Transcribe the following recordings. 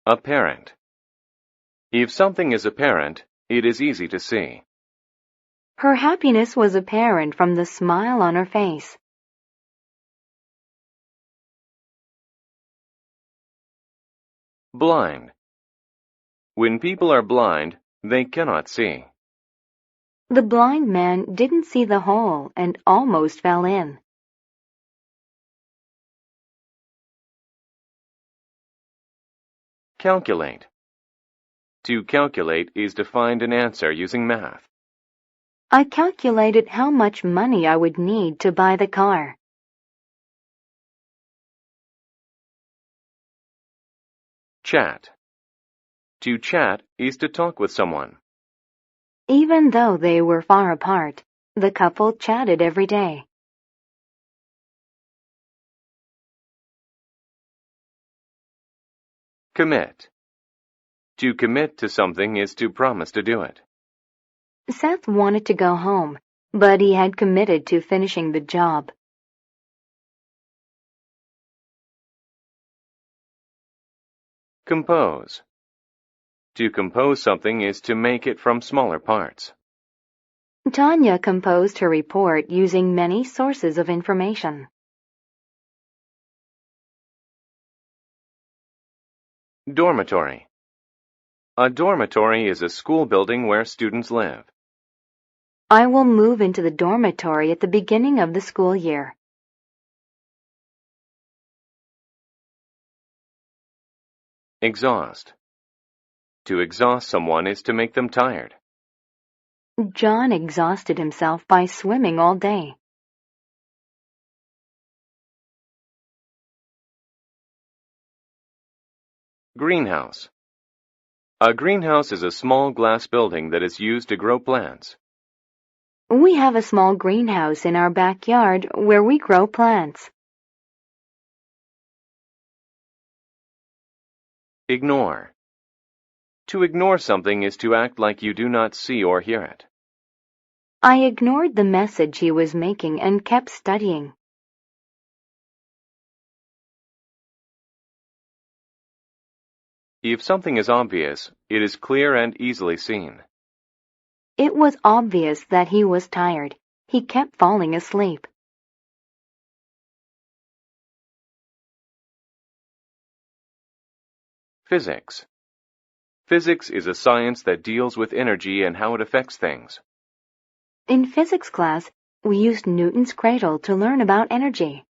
Apparent. If something is apparent, it is easy to see. Her happiness was apparent from the smile on her face. Blind. When people are blind, they cannot see. The blind man didn't see the hole and almost fell in. Calculate. To calculate is to find an answer using math. I calculated how much money I would need to buy the car. Chat. To chat is to talk with someone. Even though they were far apart, the couple chatted every day. Commit. To commit to something is to promise to do it. Seth wanted to go home, but he had committed to finishing the job. Compose. To compose something is to make it from smaller parts. Tanya composed her report using many sources of information. Dormitory. A dormitory is a school building where students live. I will move into the dormitory at the beginning of the school year. Exhaust. To exhaust someone is to make them tired. John exhausted himself by swimming all day. Greenhouse. A greenhouse is a small glass building that is used to grow plants. We have a small greenhouse in our backyard where we grow plants. Ignore. To ignore something is to act like you do not see or hear it. I ignored the message he was making and kept studying. If something is obvious, it is clear and easily seen. It was obvious that he was tired. He kept falling asleep. Physics. Physics is a science that deals with energy and how it affects things. In physics class, we used Newton's cradle to learn about energy.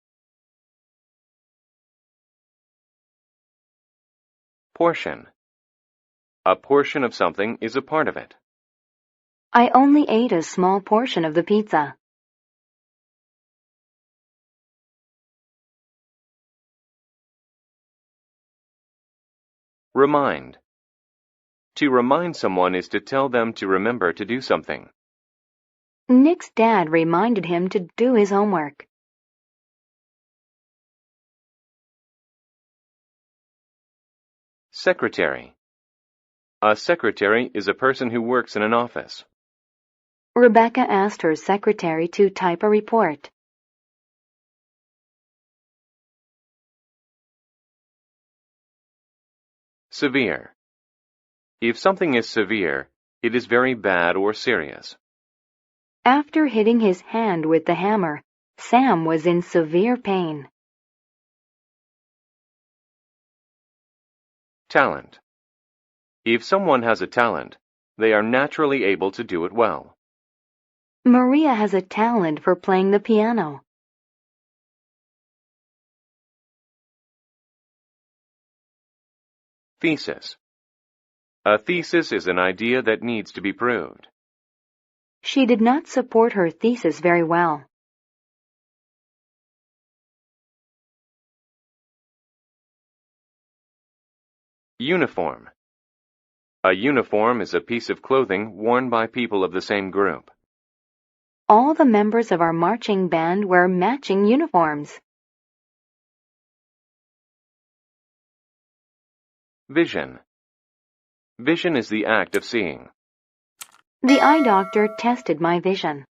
Portion. A portion of something is a part of it. I only ate a small portion of the pizza. Remind. To remind someone is to tell them to remember to do something. Nick's dad reminded him to do his homework. Secretary. A secretary is a person who works in an office. Rebecca asked her secretary to type a report. Severe. If something is severe, it is very bad or serious. After hitting his hand with the hammer, Sam was in severe pain. Talent. If someone has a talent, they are naturally able to do it well. Maria has a talent for playing the piano. Thesis. A thesis is an idea that needs to be proved. She did not support her thesis very well. Uniform. A uniform is a piece of clothing worn by people of the same group. All the members of our marching band wear matching uniforms. Vision. Vision is the act of seeing. The eye doctor tested my vision.